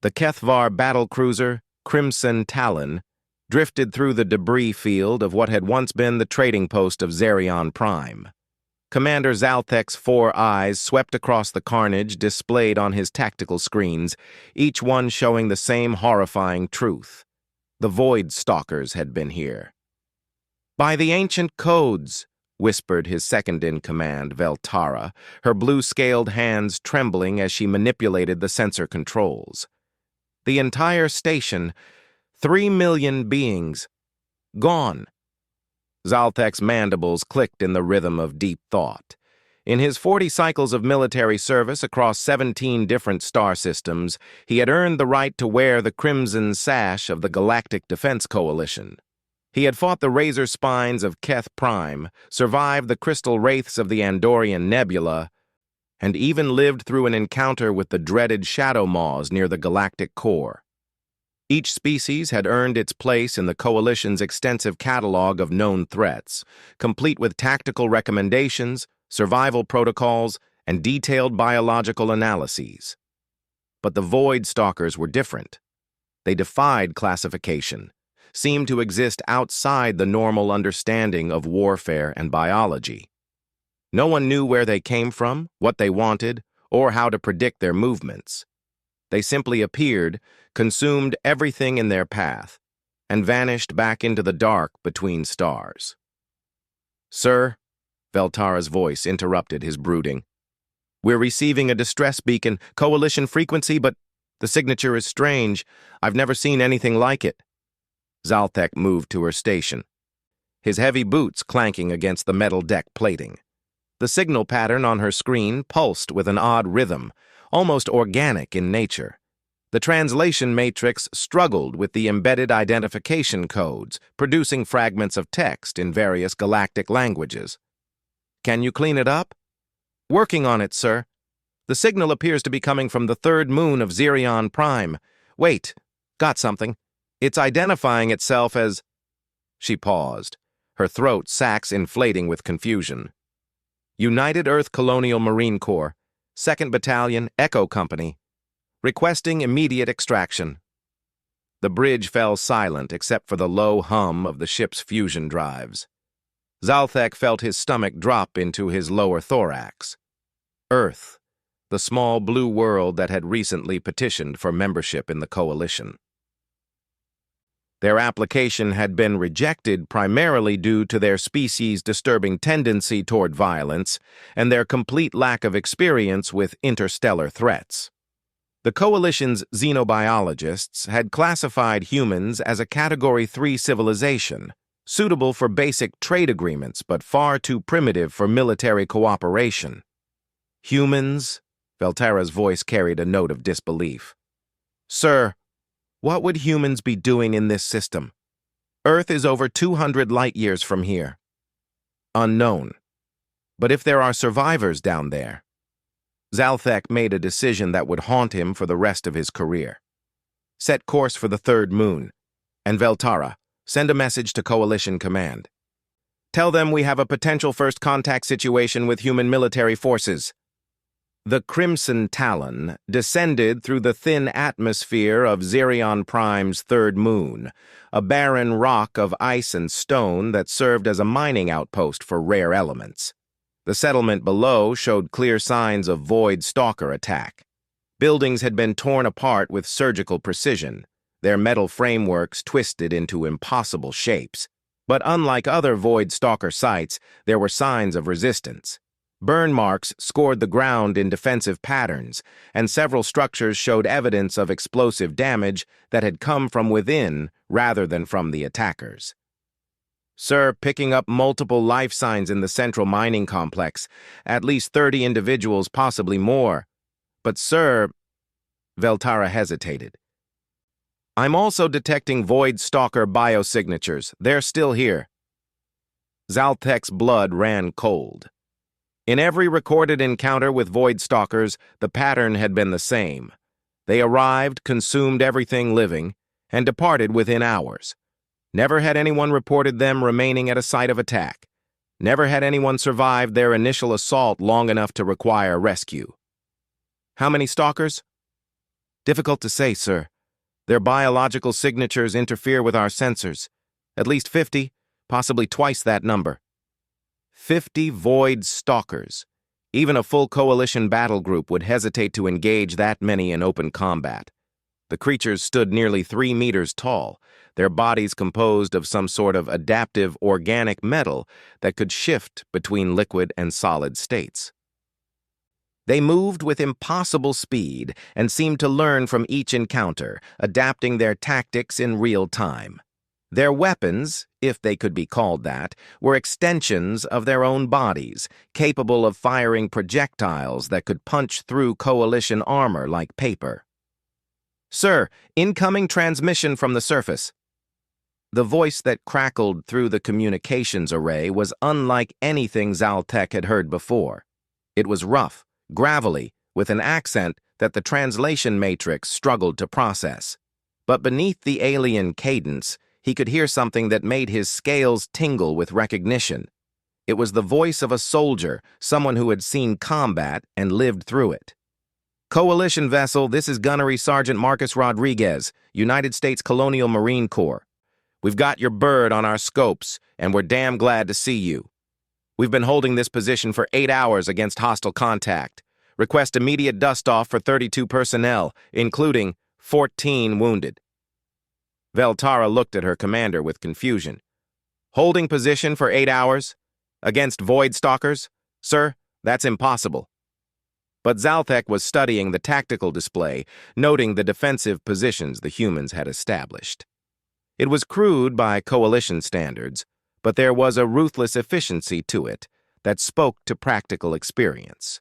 The Kethvar battlecruiser, Crimson Talon, drifted through the debris field of what had once been the trading post of Zerion Prime. Commander Zalthek's 4 eyes swept across the carnage displayed on his tactical screens, each one showing the same horrifying truth. The Void Stalkers had been here. "By the ancient codes," whispered his second-in-command, Veltara, her blue-scaled hands trembling as she manipulated the sensor controls. "The entire station, 3 million beings, gone." Zalthek's mandibles clicked in the rhythm of deep thought. In his 40 cycles of military service across 17 different star systems, he had earned the right to wear the crimson sash of the Galactic Defense Coalition. He had fought the razor spines of Keth Prime, survived the crystal wraiths of the Andorian Nebula, and even lived through an encounter with the dreaded Shadow Maws near the galactic core. Each species had earned its place in the Coalition's extensive catalog of known threats, complete with tactical recommendations, survival protocols, and detailed biological analyses. But the Void Stalkers were different. They defied classification, seemed to exist outside the normal understanding of warfare and biology. No one knew where they came from, what they wanted, or how to predict their movements. They simply appeared, consumed everything in their path, and vanished back into the dark between stars. "Sir," Veltara's voice interrupted his brooding. "We're receiving a distress beacon, Coalition frequency, but the signature is strange. I've never seen anything like it." Zalthek moved to her station, his heavy boots clanking against the metal deck plating. The signal pattern on her screen pulsed with an odd rhythm, almost organic in nature. The translation matrix struggled with the embedded identification codes, producing fragments of text in various galactic languages. "Can you clean it up?" "Working on it, sir. The signal appears to be coming from the third moon of Zerion Prime. Wait, got something. It's identifying itself as—" She paused, her throat sacs inflating with confusion. "United Earth Colonial Marine Corps, 2nd Battalion, Echo Company. Requesting immediate extraction." The bridge fell silent except for the low hum of the ship's fusion drives. Zalthek felt his stomach drop into his lower thorax. Earth, the small blue world that had recently petitioned for membership in the Coalition. Their application had been rejected primarily due to their species' disturbing tendency toward violence and their complete lack of experience with interstellar threats. The Coalition's xenobiologists had classified humans as a Category 3 civilization, suitable for basic trade agreements but far too primitive for military cooperation. "Humans?" Veltara's voice carried a note of disbelief. "Sir, what would humans be doing in this system? Earth is over 200 light-years from here. Unknown. But if there are survivors down there..." Zalthek made a decision that would haunt him for the rest of his career. "Set course for the third moon. And Veltara, send a message to Coalition Command. Tell them we have a potential first contact situation with human military forces." The Crimson Talon descended through the thin atmosphere of Zerion Prime's third moon, a barren rock of ice and stone that served as a mining outpost for rare elements. The settlement below showed clear signs of Void Stalker attack. Buildings had been torn apart with surgical precision, their metal frameworks twisted into impossible shapes. But unlike other Void Stalker sites, there were signs of resistance. Burn marks scored the ground in defensive patterns, and several structures showed evidence of explosive damage that had come from within rather than from the attackers. "Sir, picking up multiple life signs in the central mining complex. At least 30 individuals, possibly more. But sir..." Veltara hesitated. "I'm also detecting Void Stalker biosignatures. They're still here." Zalthek's blood ran cold. In every recorded encounter with Void Stalkers, the pattern had been the same. They arrived, consumed everything living, and departed within hours. Never had anyone reported them remaining at a site of attack. Never had anyone survived their initial assault long enough to require rescue. "How many stalkers?" Difficult to say, sir. Their biological signatures interfere with our sensors. At least 50, possibly twice that number. 50 void stalkers. Even a full coalition battle group would hesitate to engage that many in open combat. The creatures stood nearly 3 meters tall, their bodies composed of some sort of adaptive organic metal that could shift between liquid and solid states. They moved with impossible speed and seemed to learn from each encounter, adapting their tactics in real time. Their weapons, if they could be called that, were extensions of their own bodies, capable of firing projectiles that could punch through coalition armor like paper. "Sir, incoming transmission from the surface." The voice that crackled through the communications array was unlike anything Zaltek had heard before. It was rough, gravelly, with an accent that the translation matrix struggled to process. But beneath the alien cadence, he could hear something that made his scales tingle with recognition. It was the voice of a soldier, someone who had seen combat and lived through it. "Coalition vessel, this is Gunnery Sergeant Marcus Rodriguez, United States Colonial Marine Corps. We've got your bird on our scopes, and we're damn glad to see you. We've been holding this position for 8 hours against hostile contact. Request immediate dust-off for 32 personnel, including 14 wounded." Veltara looked at her commander with confusion. "Holding position for 8 hours? Against void stalkers? Sir, that's impossible." But Zaltek was studying the tactical display, noting the defensive positions the humans had established. It was crude by coalition standards, but there was a ruthless efficiency to it that spoke to practical experience.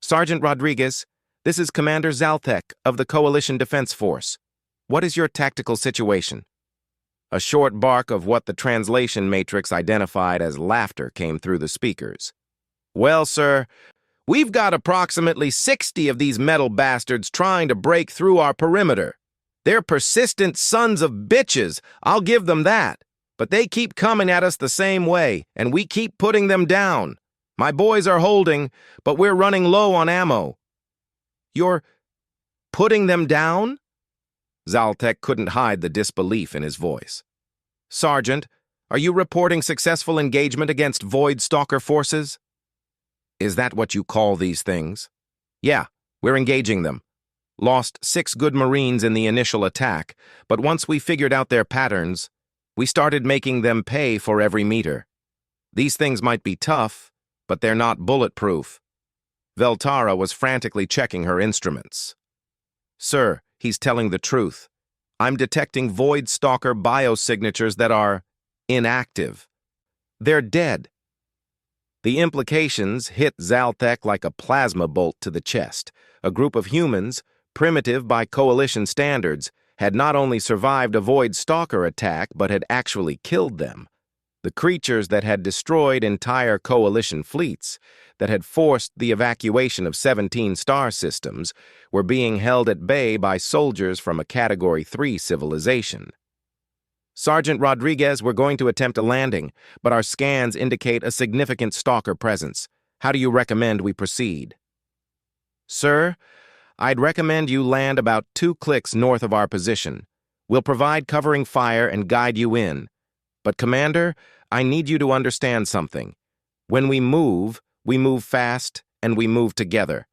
"Sergeant Rodriguez, this is Commander Zaltek of the Coalition Defense Force. What is your tactical situation?" A short bark of what the translation matrix identified as laughter came through the speakers. "Well, sir, we've got approximately 60 of these metal bastards trying to break through our perimeter. They're persistent sons of bitches, I'll give them that. But they keep coming at us the same way, and we keep putting them down. My boys are holding, but we're running low on ammo." "You're putting them down?" Zaltek couldn't hide the disbelief in his voice. "Sergeant, are you reporting successful engagement against Void Stalker forces?" "Is that what you call these things?" "Yeah, we're engaging them. Lost 6 good Marines in the initial attack, but once we figured out their patterns, we started making them pay for every meter. These things might be tough, but they're not bulletproof." Veltara was frantically checking her instruments. "Sir, he's telling the truth. I'm detecting Void Stalker biosignatures that are inactive. They're dead." The implications hit Zaltek like a plasma bolt to the chest. A group of humans, primitive by coalition standards, had not only survived a Void Stalker attack, but had actually killed them. The creatures that had destroyed entire coalition fleets, that had forced the evacuation of 17 star systems, were being held at bay by soldiers from a Category 3 civilization. "Sergeant Rodriguez, we're going to attempt a landing, but our scans indicate a significant stalker presence. How do you recommend we proceed?" "Sir, I'd recommend you land about 2 clicks north of our position. We'll provide covering fire and guide you in. But, Commander, I need you to understand something. When we move fast, and we move together.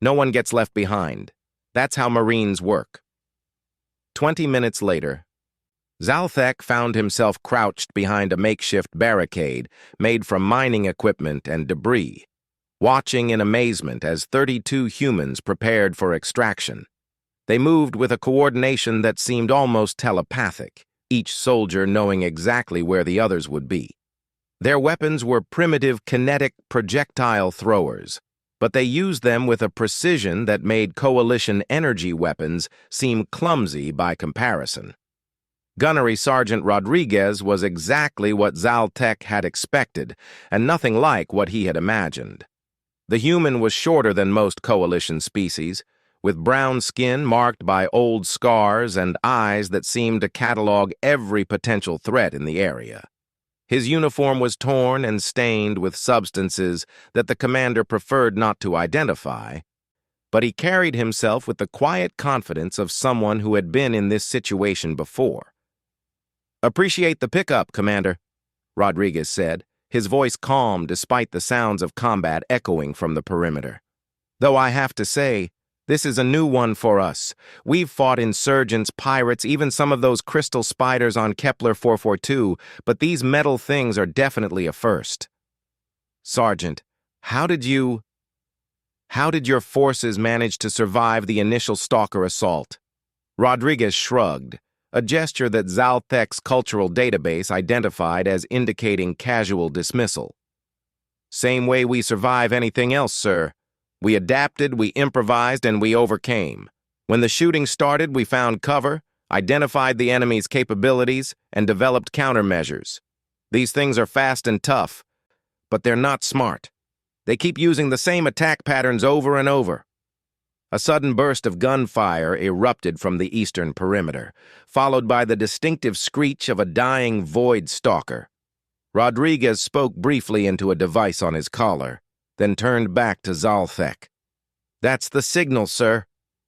No one gets left behind. That's how Marines work." 20 minutes later, Zaltek found himself crouched behind a makeshift barricade made from mining equipment and debris, watching in amazement as 32 humans prepared for extraction. They moved with a coordination that seemed almost telepathic, each soldier knowing exactly where the others would be. Their weapons were primitive kinetic projectile throwers, but they used them with a precision that made coalition energy weapons seem clumsy by comparison. Gunnery Sergeant Rodriguez was exactly what Zaltek had expected, and nothing like what he had imagined. The human was shorter than most coalition species, with brown skin marked by old scars and eyes that seemed to catalog every potential threat in the area. His uniform was torn and stained with substances that the commander preferred not to identify, but he carried himself with the quiet confidence of someone who had been in this situation before. "Appreciate the pickup, Commander," Rodriguez said, his voice calm despite the sounds of combat echoing from the perimeter. "Though I have to say, this is a new one for us. We've fought insurgents, pirates, even some of those crystal spiders on Kepler 442, but these metal things are definitely a first." "Sergeant, how did your forces manage to survive the initial stalker assault?" Rodriguez shrugged, a gesture that Zalthek's cultural database identified as indicating casual dismissal. "Same way we survive anything else, sir. We adapted, we improvised, and we overcame. When the shooting started, we found cover, identified the enemy's capabilities, and developed countermeasures. These things are fast and tough, but they're not smart. They keep using the same attack patterns over and over." A sudden burst of gunfire erupted from the eastern perimeter, followed by the distinctive screech of a dying void stalker. Rodriguez spoke briefly into a device on his collar, then turned back to Zalthek. "That's the signal, sir.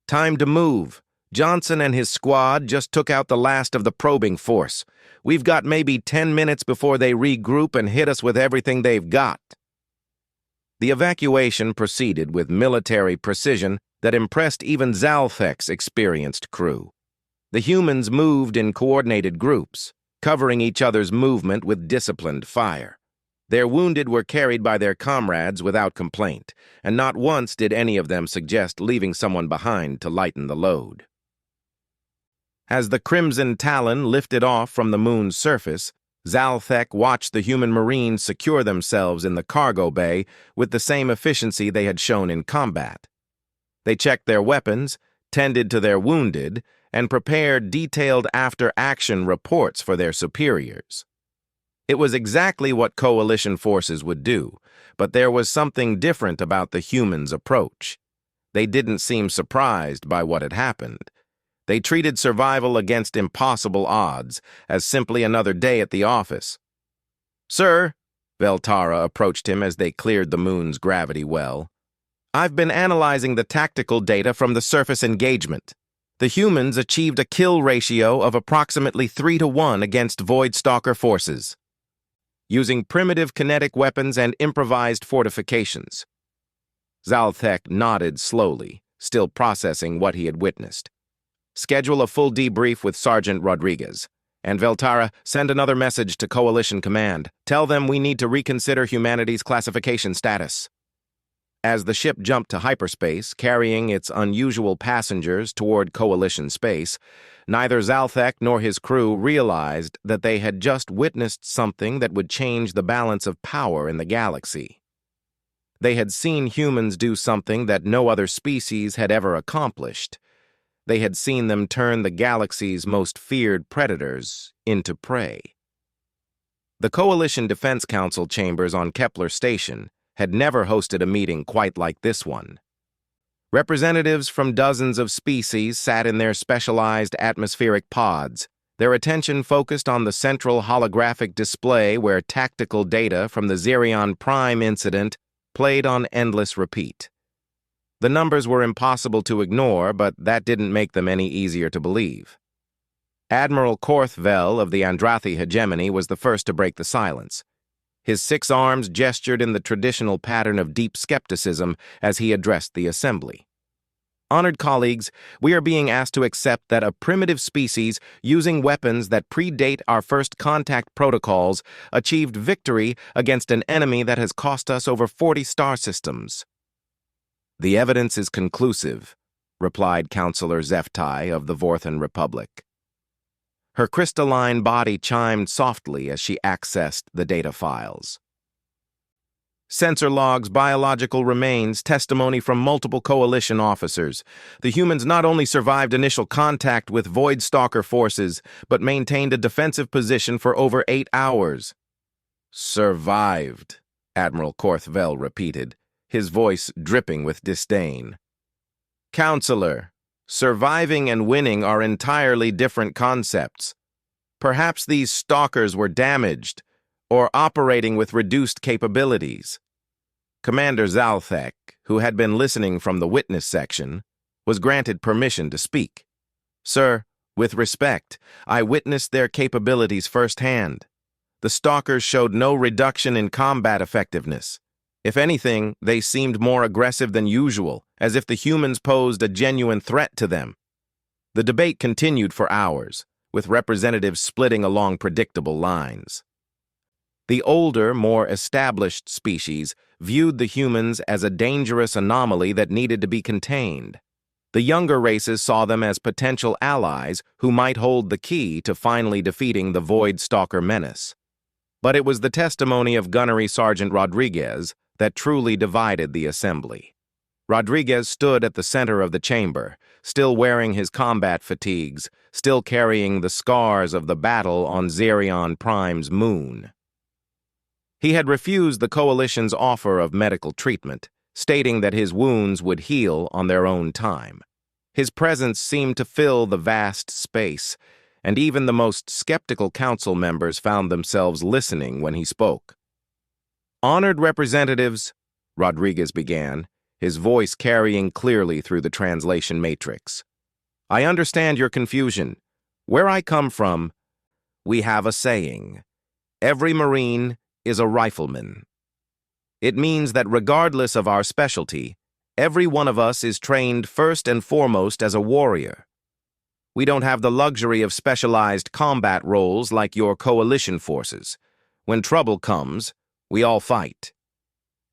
Time to move. Johnson and his squad just took out the last of the probing force. We've got maybe 10 minutes before they regroup and hit us with everything they've got." The evacuation proceeded with military precision that impressed even Zalthek's experienced crew. The humans moved in coordinated groups, covering each other's movement with disciplined fire. Their wounded were carried by their comrades without complaint, and not once did any of them suggest leaving someone behind to lighten the load. As the Crimson Talon lifted off from the moon's surface, Zalthek watched the human marines secure themselves in the cargo bay with the same efficiency they had shown in combat. They checked their weapons, tended to their wounded, and prepared detailed after-action reports for their superiors. It was exactly what coalition forces would do, but there was something different about the humans' approach. They didn't seem surprised by what had happened. They treated survival against impossible odds as simply another day at the office. "Sir," Veltara approached him as they cleared the moon's gravity well, "I've been analyzing the tactical data from the surface engagement. The humans achieved a kill ratio of approximately 3-to-1 against Void Stalker forces, using primitive kinetic weapons and improvised fortifications." Zalthek nodded slowly, still processing what he had witnessed. "Schedule a full debrief with Sergeant Rodriguez. And Veltara, send another message to Coalition Command. Tell them we need to reconsider humanity's classification status." As the ship jumped to hyperspace, carrying its unusual passengers toward Coalition space, neither Zalthek nor his crew realized that they had just witnessed something that would change the balance of power in the galaxy. They had seen humans do something that no other species had ever accomplished. They had seen them turn the galaxy's most feared predators into prey. The Coalition Defense Council chambers on Kepler Station had never hosted a meeting quite like this one. Representatives from dozens of species sat in their specialized atmospheric pods, their attention focused on the central holographic display where tactical data from the Zerion Prime incident played on endless repeat. The numbers were impossible to ignore, but that didn't make them any easier to believe. Admiral Korthvel of the Andrathi hegemony was the first to break the silence. His 6 arms gestured in the traditional pattern of deep skepticism as he addressed the assembly. "Honored colleagues, we are being asked to accept that a primitive species using weapons that predate our first contact protocols achieved victory against an enemy that has cost us over 40 star systems." "The evidence is conclusive," replied Councillor Zeftai of the Vorthan Republic. Her crystalline body chimed softly as she accessed the data files. "Sensor logs, biological remains, testimony from multiple Coalition officers. The humans not only survived initial contact with Void Stalker forces, but maintained a defensive position for over 8 hours. "Survived," Admiral Korthvel repeated, his voice dripping with disdain. "Counselor, surviving and winning are entirely different concepts. Perhaps these stalkers were damaged, or operating with reduced capabilities." Commander Zalthek, who had been listening from the witness section, was granted permission to speak. "Sir, with respect, I witnessed their capabilities firsthand. The stalkers showed no reduction in combat effectiveness. If anything, they seemed more aggressive than usual, as if the humans posed a genuine threat to them." The debate continued for hours, with representatives splitting along predictable lines. The older, more established species viewed the humans as a dangerous anomaly that needed to be contained. The younger races saw them as potential allies who might hold the key to finally defeating the Void Stalker menace. But it was the testimony of Gunnery Sergeant Rodriguez that truly divided the assembly. Rodriguez stood at the center of the chamber, still wearing his combat fatigues, still carrying the scars of the battle on Zerion Prime's moon. He had refused the Coalition's offer of medical treatment, stating that his wounds would heal on their own time. His presence seemed to fill the vast space, and even the most skeptical council members found themselves listening when he spoke. "Honored representatives," Rodriguez began, his voice carrying clearly through the translation matrix. "I understand your confusion. Where I come from, we have a saying: every Marine is a rifleman. It means that regardless of our specialty, every one of us is trained first and foremost as a warrior. We don't have the luxury of specialized combat roles like your coalition forces. When trouble comes, we all fight."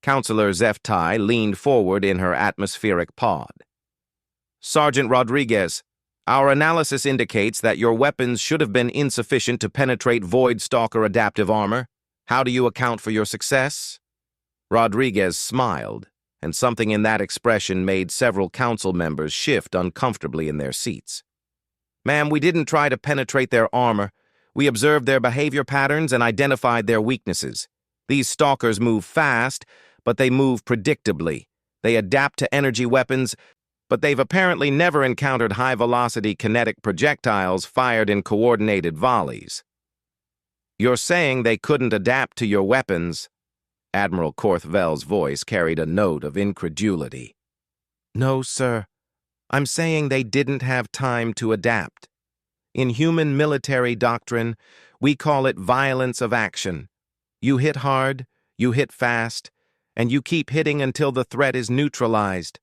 Counselor Zeftai leaned forward in her atmospheric pod. "Sergeant Rodriguez, our analysis indicates that your weapons should have been insufficient to penetrate Void Stalker adaptive armor. How do you account for your success?" Rodriguez smiled, and something in that expression made several council members shift uncomfortably in their seats. "Ma'am, we didn't try to penetrate their armor. We observed their behavior patterns and identified their weaknesses. These stalkers move fast, but they move predictably. They adapt to energy weapons, but they've apparently never encountered high-velocity kinetic projectiles fired in coordinated volleys." "You're saying they couldn't adapt to your weapons?" Admiral Korthvel's voice carried a note of incredulity. "No, sir. I'm saying they didn't have time to adapt. In human military doctrine, we call it violence of action. You hit hard, you hit fast, and you keep hitting until the threat is neutralized.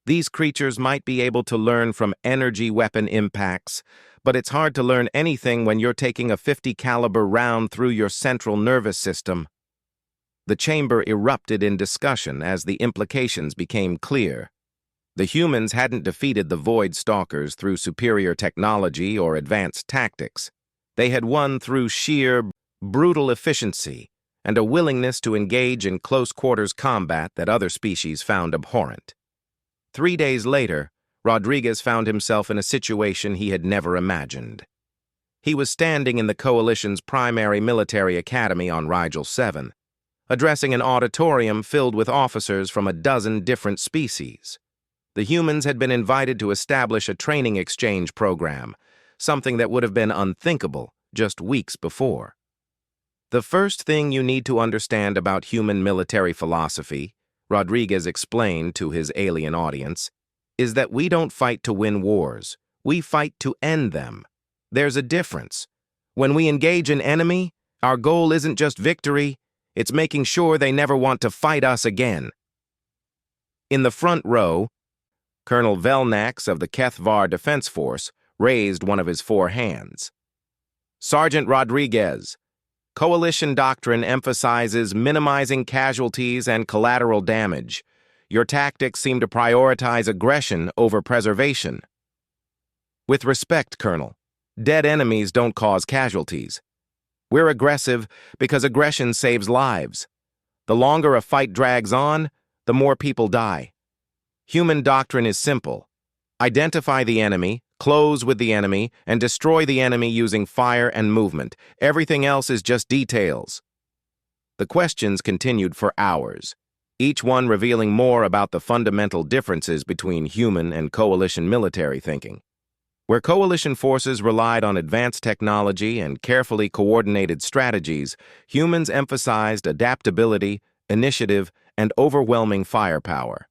These creatures might be able to learn from energy weapon impacts, but it's hard to learn anything when you're taking a 50 caliber round through your central nervous system." The chamber erupted in discussion as the implications became clear. The humans hadn't defeated the Void Stalkers through superior technology or advanced tactics. They had won through sheer, brutal efficiency and a willingness to engage in close-quarters combat that other species found abhorrent. 3 days later, Rodriguez found himself in a situation he had never imagined. He was standing in the Coalition's primary military academy on Rigel 7, addressing an auditorium filled with officers from a dozen different species. The humans had been invited to establish a training exchange program, something that would have been unthinkable just weeks before. "The first thing you need to understand about human military philosophy," Rodriguez explained to his alien audience, "is that we don't fight to win wars. We fight to end them. There's a difference. When we engage an enemy, our goal isn't just victory, it's making sure they never want to fight us again." In the front row, Colonel Velnax of the Kethvar Defense Force raised one of his 4 hands. "Sergeant Rodriguez, Coalition doctrine emphasizes minimizing casualties and collateral damage. Your tactics seem to prioritize aggression over preservation." "With respect, Colonel, dead enemies don't cause casualties. We're aggressive because aggression saves lives. The longer a fight drags on, the more people die. Human doctrine is simple. Identify the enemy, close with the enemy, and destroy the enemy using fire and movement. Everything else is just details." The questions continued for hours, each one revealing more about the fundamental differences between human and coalition military thinking. Where coalition forces relied on advanced technology and carefully coordinated strategies, humans emphasized adaptability, initiative, and overwhelming firepower.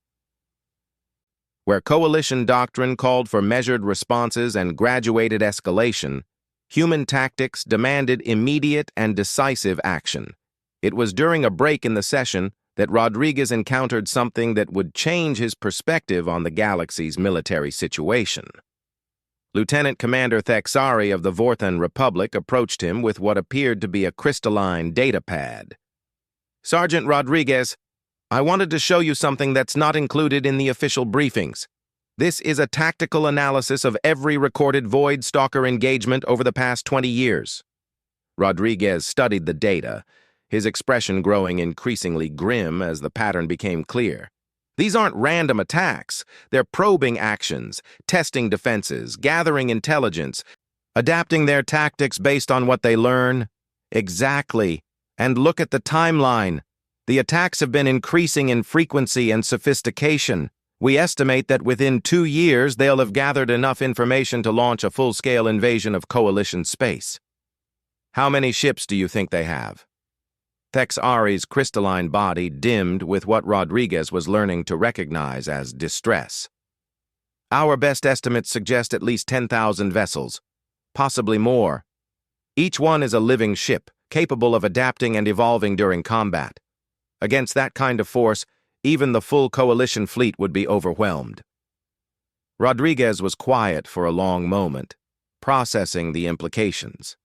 Where coalition doctrine called for measured responses and graduated escalation, human tactics demanded immediate and decisive action. It was during a break in the session that Rodriguez encountered something that would change his perspective on the galaxy's military situation. Lieutenant Commander Thexari of the Vorthan Republic approached him with what appeared to be a crystalline data pad. "Sergeant Rodriguez, I wanted to show you something that's not included in the official briefings. This is a tactical analysis of every recorded Void Stalker engagement over the past 20 years. Rodriguez studied the data, his expression growing increasingly grim as the pattern became clear. These aren't random attacks. They're probing actions, testing defenses, gathering intelligence, adapting their tactics based on what they learn. Exactly. And look at the timeline. The attacks have been increasing in frequency and sophistication. We estimate that within 2 years they'll have gathered enough information to launch a full-scale invasion of Coalition space. How many ships do you think they have?" Thexari's crystalline body dimmed with what Rodriguez was learning to recognize as distress. "Our best estimates suggest at least 10,000 vessels, possibly more. Each one is a living ship, capable of adapting and evolving during combat. Against that kind of force, even the full Coalition fleet would be overwhelmed." Rodriguez was quiet for a long moment, processing the implications.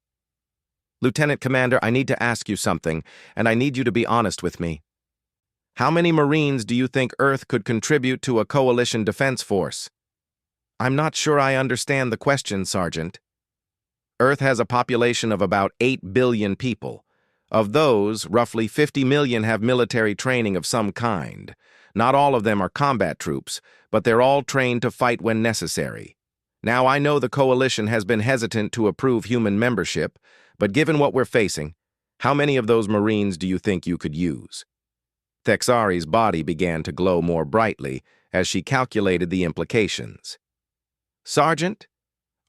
"Lieutenant Commander, I need to ask you something, and I need you to be honest with me. How many Marines do you think Earth could contribute to a Coalition defense force?" "I'm not sure I understand the question, Sergeant." "Earth has a population of about 8 billion people. Of those, roughly 50 million have military training of some kind. Not all of them are combat troops, but they're all trained to fight when necessary. Now, I know the Coalition has been hesitant to approve human membership, but given what we're facing, how many of those Marines do you think you could use?" Thexari's body began to glow more brightly as she calculated the implications. "Sergeant,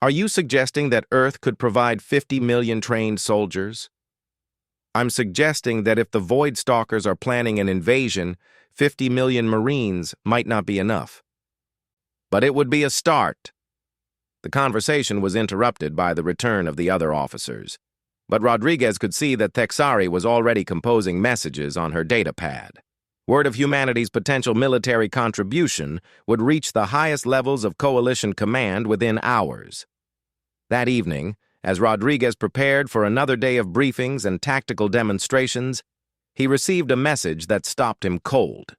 are you suggesting that Earth could provide 50 million trained soldiers?" "I'm suggesting that if the Void Stalkers are planning an invasion, 50 million Marines might not be enough. But it would be a start." The conversation was interrupted by the return of the other officers, but Rodriguez could see that Thexari was already composing messages on her data pad. Word of humanity's potential military contribution would reach the highest levels of Coalition command within hours. That evening, as Rodriguez prepared for another day of briefings and tactical demonstrations, he received a message that stopped him cold.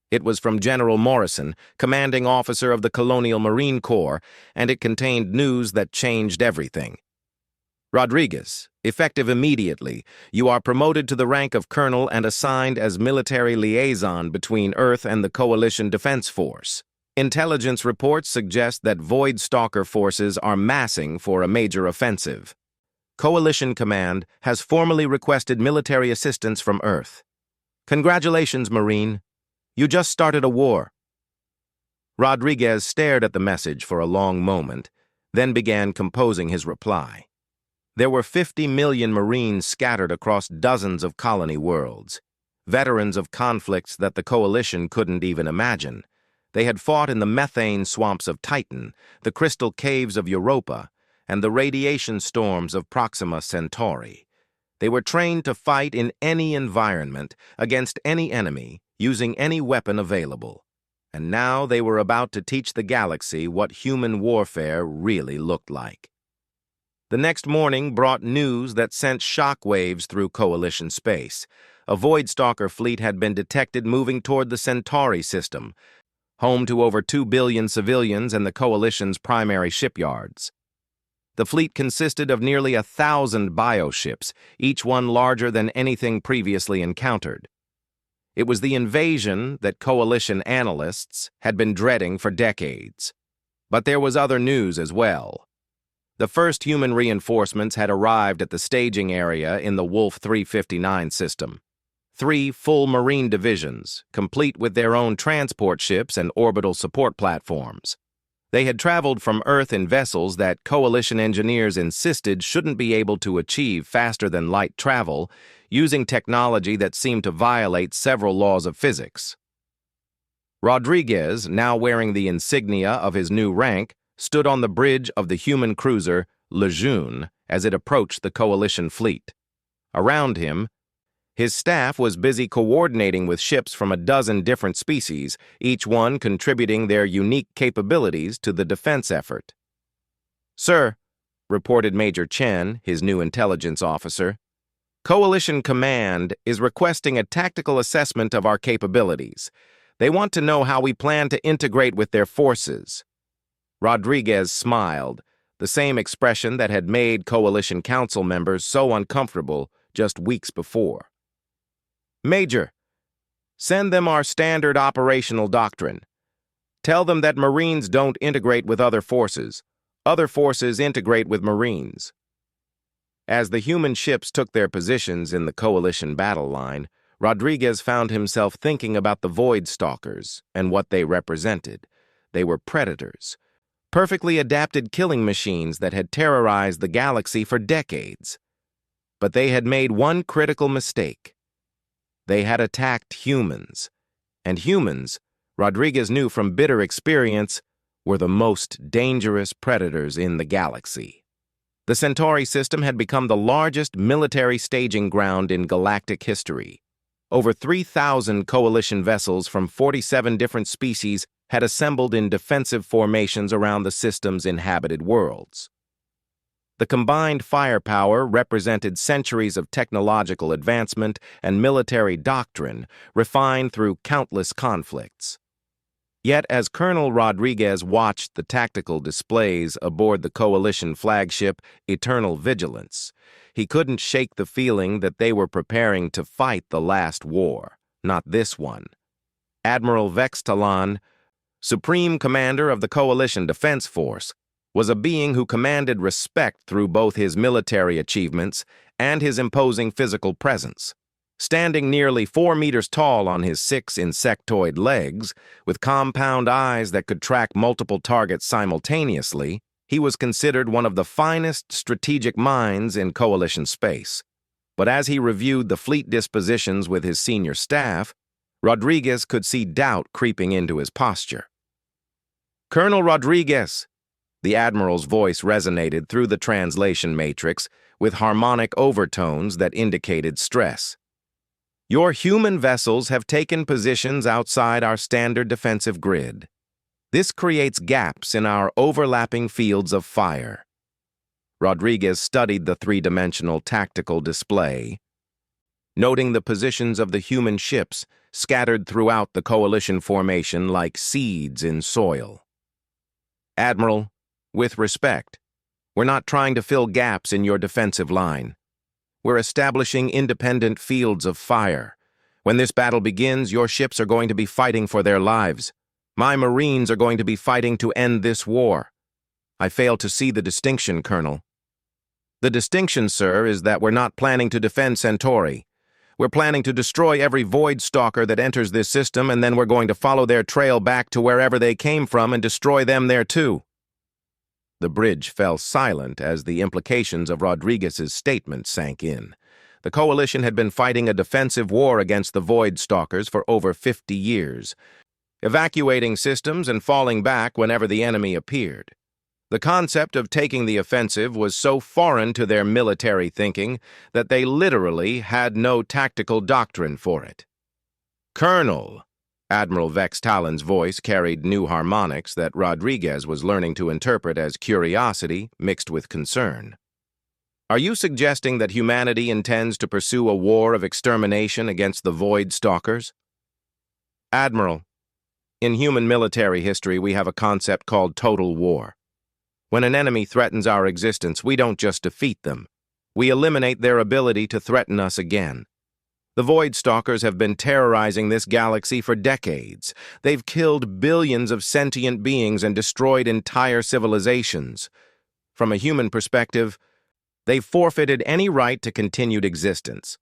It was from General Morrison, commanding officer of the Colonial Marine Corps, and it contained news that changed everything. "Rodriguez, effective immediately, you are promoted to the rank of colonel and assigned as military liaison between Earth and the Coalition Defense Force. Intelligence reports suggest that Void Stalker forces are massing for a major offensive. Coalition Command has formally requested military assistance from Earth. Congratulations, Marine. You just started a war." Rodriguez stared at the message for a long moment, then began composing his reply. There were 50 million Marines scattered across dozens of colony worlds, veterans of conflicts that the Coalition couldn't even imagine. They had fought in the methane swamps of Titan, the crystal caves of Europa, and the radiation storms of Proxima Centauri. They were trained to fight in any environment, against any enemy, using any weapon available. And now they were about to teach the galaxy what human warfare really looked like. The next morning brought news that sent shockwaves through Coalition space. A Void Stalker fleet had been detected moving toward the Centauri system, home to over 2 billion civilians and the Coalition's primary shipyards. The fleet consisted of nearly 1,000 bioships, each one larger than anything previously encountered. It was the invasion that Coalition analysts had been dreading for decades. But there was other news as well. The first human reinforcements had arrived at the staging area in the Wolf 359 system. 3 full Marine divisions, complete with their own transport ships and orbital support platforms. They had traveled from Earth in vessels that Coalition engineers insisted shouldn't be able to achieve faster-than-light travel, using technology that seemed to violate several laws of physics. Rodriguez, now wearing the insignia of his new rank, stood on the bridge of the human cruiser Lejeune as it approached the Coalition fleet. Around him, his staff was busy coordinating with ships from a dozen different species, each one contributing their unique capabilities to the defense effort. "Sir," reported Major Chen, his new intelligence officer, "Coalition Command is requesting a tactical assessment of our capabilities. They want to know how we plan to integrate with their forces." Rodriguez smiled, the same expression that had made Coalition Council members so uncomfortable just weeks before. "Major, send them our standard operational doctrine. Tell them that Marines don't integrate with other forces. Other forces integrate with Marines." As the human ships took their positions in the Coalition battle line, Rodriguez found himself thinking about the Void Stalkers and what they represented. They were predators, perfectly adapted killing machines that had terrorized the galaxy for decades. But they had made one critical mistake. They had attacked humans, and humans, Rodriguez knew from bitter experience, were the most dangerous predators in the galaxy. The Centauri system had become the largest military staging ground in galactic history. Over 3,000 Coalition vessels from 47 different species had assembled in defensive formations around the system's inhabited worlds. The combined firepower represented centuries of technological advancement and military doctrine refined through countless conflicts. Yet as Colonel Rodriguez watched the tactical displays aboard the Coalition flagship Eternal Vigilance, he couldn't shake the feeling that they were preparing to fight the last war, not this one. Admiral Vex Talon, Supreme Commander of the Coalition Defense Force, was a being who commanded respect through both his military achievements and his imposing physical presence. Standing nearly 4 meters tall on his 6 insectoid legs, with compound eyes that could track multiple targets simultaneously, he was considered one of the finest strategic minds in Coalition space. But as he reviewed the fleet dispositions with his senior staff, Rodriguez could see doubt creeping into his posture. "Colonel Rodriguez," the Admiral's voice resonated through the translation matrix with harmonic overtones that indicated stress. "Your human vessels have taken positions outside our standard defensive grid. This creates gaps in our overlapping fields of fire." Rodriguez studied the three-dimensional tactical display, noting the positions of the human ships scattered throughout the Coalition formation like seeds in soil. "Admiral, with respect, we're not trying to fill gaps in your defensive line. We're establishing independent fields of fire. When this battle begins, your ships are going to be fighting for their lives. My Marines are going to be fighting to end this war. I fail to see the distinction, Colonel." "The distinction, sir, is that we're not planning to defend Centauri. We're planning to destroy every Void Stalker that enters this system, and then we're going to follow their trail back to wherever they came from and destroy them there too." The bridge fell silent as the implications of Rodriguez's statement sank in. The Coalition had been fighting a defensive war against the Void Stalkers for over 50 years, evacuating systems and falling back whenever the enemy appeared. The concept of taking the offensive was so foreign to their military thinking that they literally had no tactical doctrine for it. "Colonel," Admiral Vex Talon's voice carried new harmonics that Rodriguez was learning to interpret as curiosity mixed with concern. "Are you suggesting that humanity intends to pursue a war of extermination against the Void Stalkers?" "Admiral, in human military history we have a concept called total war. When an enemy threatens our existence, we don't just defeat them. We eliminate their ability to threaten us again. The Void Stalkers have been terrorizing this galaxy for decades. They've killed billions of sentient beings and destroyed entire civilizations. From a human perspective, they've forfeited any right to continued existence."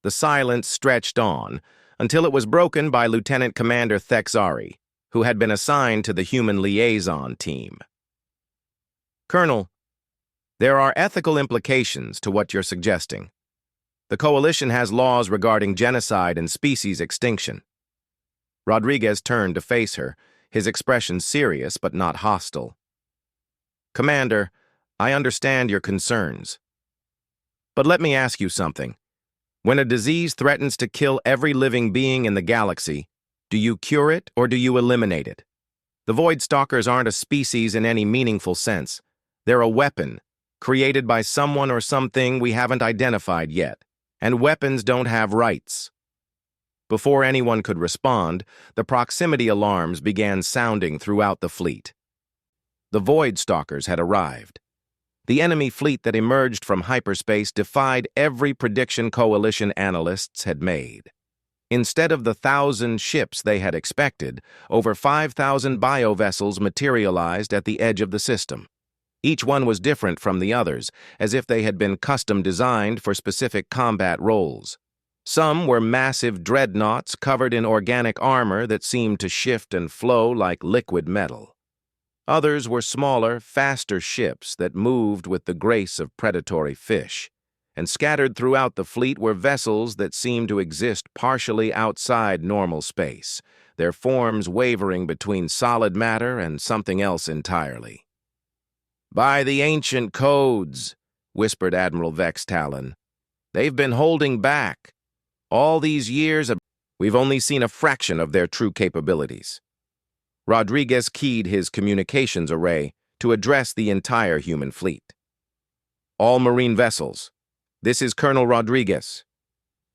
The silence stretched on until it was broken by Lieutenant Commander Thexari, who had been assigned to the human liaison team. "Colonel, there are ethical implications to what you're suggesting. The Coalition has laws regarding genocide and species extinction. Rodriguez turned to face her, his expression serious but not hostile. "Commander, I understand your concerns. But let me ask you something. When a disease threatens to kill every living being in the galaxy, do you cure it or do you eliminate it? The Void Stalkers aren't a species in any meaningful sense. They're a weapon, created by someone or something we haven't identified yet, and weapons don't have rights." Before anyone could respond, the proximity alarms began sounding throughout the fleet. The Void Stalkers had arrived. The enemy fleet that emerged from hyperspace defied every prediction Coalition analysts had made. Instead of the 1,000 ships they had expected, over 5,000 biovessels materialized at the edge of the system. Each one was different from the others, as if they had been custom designed for specific combat roles. Some were massive dreadnoughts covered in organic armor that seemed to shift and flow like liquid metal. Others were smaller, faster ships that moved with the grace of predatory fish. And scattered throughout the fleet were vessels that seemed to exist partially outside normal space, their forms wavering between solid matter and something else entirely. "By the ancient codes," whispered Admiral Vex Talon, "they've been holding back. All these years, we've only seen a fraction of their true capabilities." Rodriguez keyed his communications array to address the entire human fleet. "All marine vessels, this is Colonel Rodriguez.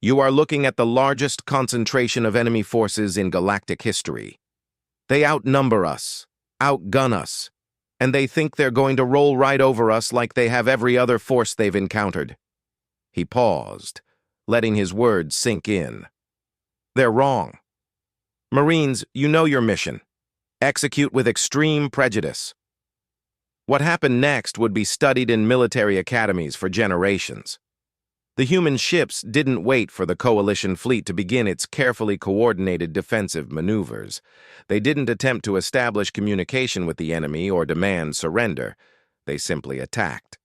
You are looking at the largest concentration of enemy forces in galactic history. They outnumber us, outgun us, and they think they're going to roll right over us like they have every other force they've encountered." He paused, letting his words sink in. "They're wrong. Marines, you know your mission. Execute with extreme prejudice. What happened next would be studied in military academies for generations. The human ships didn't wait for the Coalition fleet to begin its carefully coordinated defensive maneuvers. They didn't attempt to establish communication with the enemy or demand surrender. They simply attacked.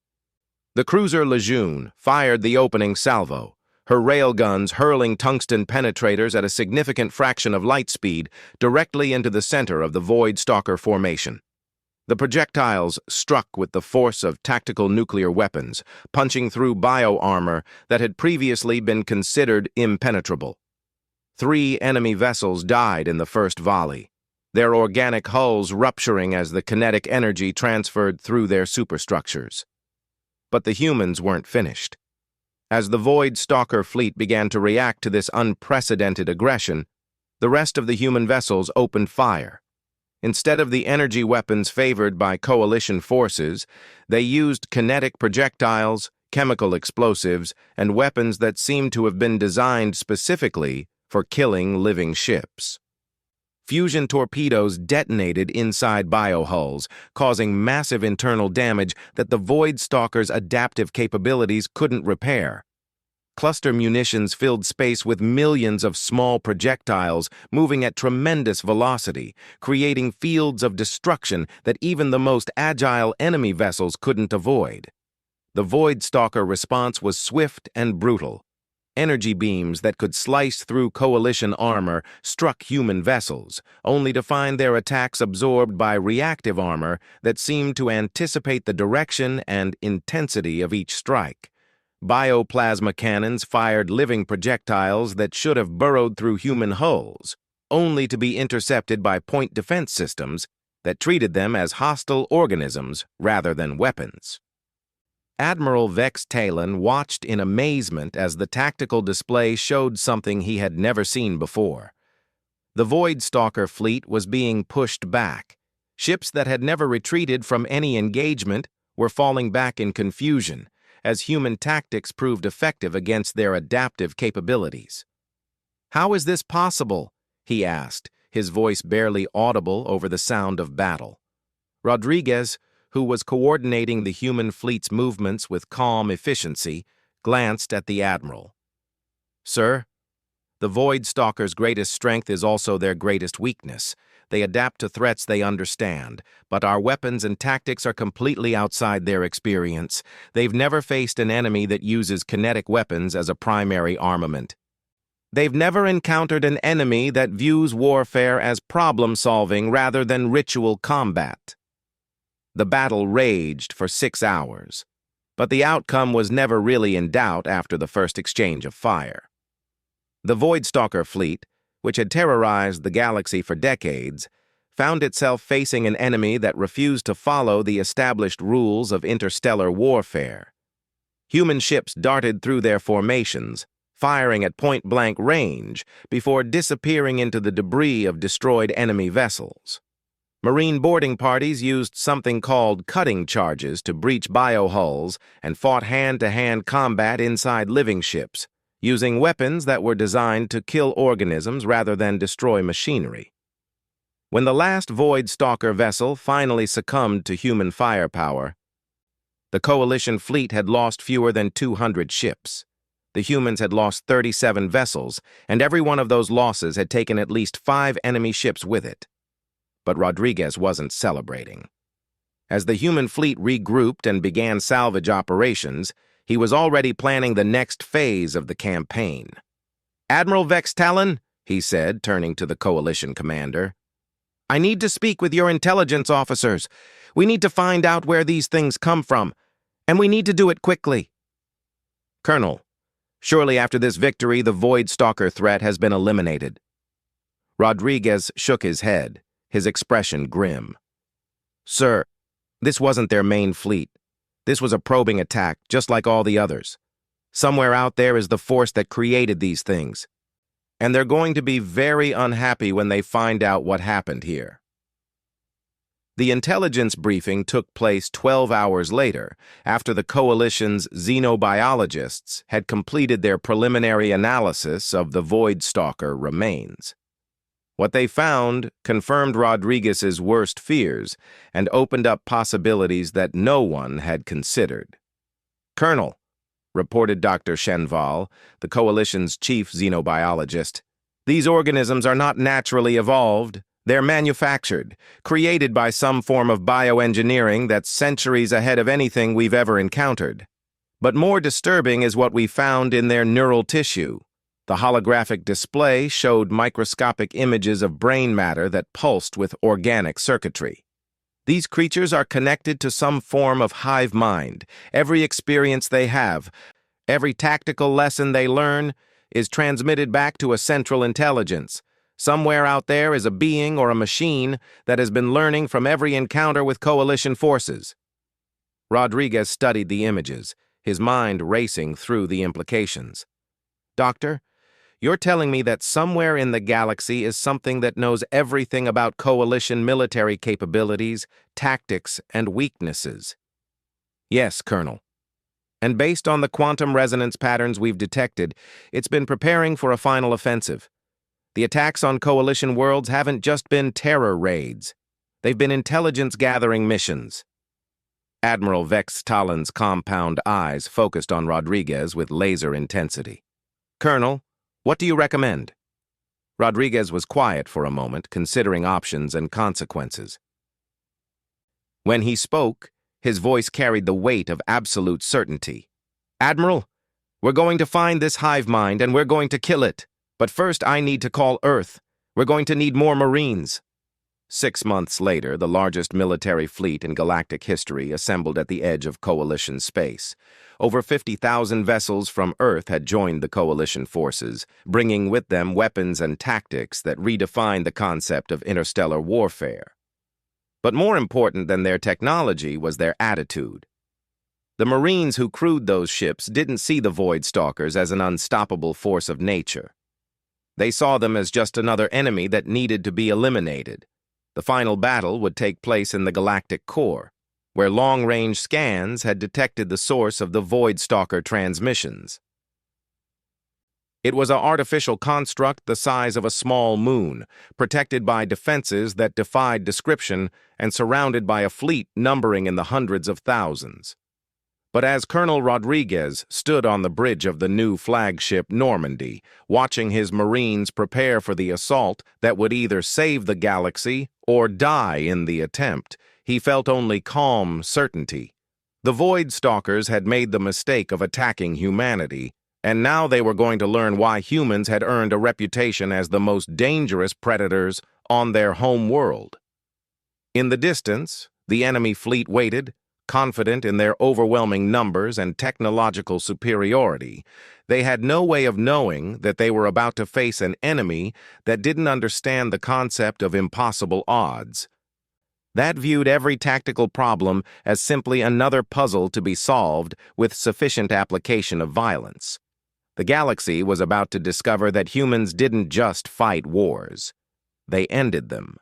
The cruiser Lejeune fired the opening salvo, her railguns hurling tungsten penetrators at a significant fraction of light speed directly into the center of the Void Stalker formation. The projectiles struck with the force of tactical nuclear weapons, punching through bio-armor that had previously been considered impenetrable. 3 enemy vessels died in the first volley, their organic hulls rupturing as the kinetic energy transferred through their superstructures. But the humans weren't finished. As the Void Stalker fleet began to react to this unprecedented aggression, the rest of the human vessels opened fire. Instead of the energy weapons favored by Coalition forces, they used kinetic projectiles, chemical explosives, and weapons that seemed to have been designed specifically for killing living ships. Fusion torpedoes detonated inside biohulls, causing massive internal damage that the Void Stalker's adaptive capabilities couldn't repair. Cluster munitions filled space with millions of small projectiles moving at tremendous velocity, creating fields of destruction that even the most agile enemy vessels couldn't avoid. The Void Stalker response was swift and brutal. Energy beams that could slice through Coalition armor struck human vessels, only to find their attacks absorbed by reactive armor that seemed to anticipate the direction and intensity of each strike. Bioplasma cannons fired living projectiles that should have burrowed through human hulls, only to be intercepted by point defense systems that treated them as hostile organisms rather than weapons. Admiral Vex Talon watched in amazement as the tactical display showed something he had never seen before. The Void Stalker fleet was being pushed back. Ships that had never retreated from any engagement were falling back in confusion, as human tactics proved effective against their adaptive capabilities. "How is this possible?" he asked, his voice barely audible over the sound of battle. Rodriguez, who was coordinating the human fleet's movements with calm efficiency, glanced at the Admiral. "Sir, the Void Stalker's greatest strength is also their greatest weakness. They adapt to threats they understand, but our weapons and tactics are completely outside their experience. They've never faced an enemy that uses kinetic weapons as a primary armament." They've never encountered an enemy that views warfare as problem-solving rather than ritual combat. The battle raged for 6 hours, but the outcome was never really in doubt after the first exchange of fire. The Voidstalker fleet, which had terrorized the galaxy for decades, found itself facing an enemy that refused to follow the established rules of interstellar warfare. Human ships darted through their formations, firing at point-blank range before disappearing into the debris of destroyed enemy vessels. Marine boarding parties used something called cutting charges to breach biohulls and fought hand-to-hand combat inside living ships, using weapons that were designed to kill organisms rather than destroy machinery. When the last Voidstalker vessel finally succumbed to human firepower, the Coalition fleet had lost fewer than 200 ships. The humans had lost 37 vessels, and every one of those losses had taken at least 5 enemy ships with it. But Rodriguez wasn't celebrating. As the human fleet regrouped and began salvage operations, he was already planning the next phase of the campaign. "Admiral Vex Talon," he said, turning to the Coalition commander, "I need to speak with your intelligence officers. We need to find out where these things come from, and we need to do it quickly." "Colonel, surely after this victory, the Voidstalker threat has been eliminated." Rodriguez shook his head, his expression grim. "Sir, this wasn't their main fleet. This was a probing attack, just like all the others. Somewhere out there is the force that created these things, and they're going to be very unhappy when they find out what happened here." The intelligence briefing took place 12 hours later, after the Coalition's xenobiologists had completed their preliminary analysis of the Voidstalker remains. What they found confirmed Rodriguez's worst fears and opened up possibilities that no one had considered. "Colonel," reported Dr. Shenval, the Coalition's chief xenobiologist, "these organisms are not naturally evolved. They're manufactured, created by some form of bioengineering that's centuries ahead of anything we've ever encountered. But more disturbing is what we found in their neural tissue. The holographic display showed microscopic images of brain matter that pulsed with organic circuitry. These creatures are connected to some form of hive mind. Every experience they have, every tactical lesson they learn, is transmitted back to a central intelligence. Somewhere out there is a being or a machine that has been learning from every encounter with Coalition forces." Rodriguez studied the images, his mind racing through the implications. "Doctor, you're telling me that somewhere in the galaxy is something that knows everything about Coalition military capabilities, tactics, and weaknesses?" "Yes, Colonel. And based on the quantum resonance patterns we've detected, it's been preparing for a final offensive. The attacks on Coalition worlds haven't just been terror raids. They've been intelligence-gathering missions." Admiral Vex Talon's compound eyes focused on Rodriguez with laser intensity. "Colonel, what do you recommend?" Rodriguez was quiet for a moment, considering options and consequences. When he spoke, his voice carried the weight of absolute certainty. "Admiral, we're going to find this hive mind and we're going to kill it. But first I need to call Earth. We're going to need more Marines." 6 months later, the largest military fleet in galactic history assembled at the edge of Coalition space. Over 50,000 vessels from Earth had joined the Coalition forces, bringing with them weapons and tactics that redefined the concept of interstellar warfare. But more important than their technology was their attitude. The Marines who crewed those ships didn't see the Voidstalkers as an unstoppable force of nature. They saw them as just another enemy that needed to be eliminated. The final battle would take place in the galactic core, where long-range scans had detected the source of the Voidstalker transmissions. It was an artificial construct the size of a small moon, protected by defenses that defied description and surrounded by a fleet numbering in the hundreds of thousands. But as Colonel Rodriguez stood on the bridge of the new flagship Normandy, watching his Marines prepare for the assault that would either save the galaxy or die in the attempt, he felt only calm certainty. The Voidstalkers had made the mistake of attacking humanity, And now they were going to learn why humans had earned a reputation as the most dangerous predators on their home world. In the distance, the enemy fleet waited, confident in their overwhelming numbers and technological superiority. They had no way of knowing that they were about to face an enemy that didn't understand the concept of impossible odds. That viewed every tactical problem as simply another puzzle to be solved with sufficient application of violence. The galaxy was about to discover that humans didn't just fight wars. They ended them.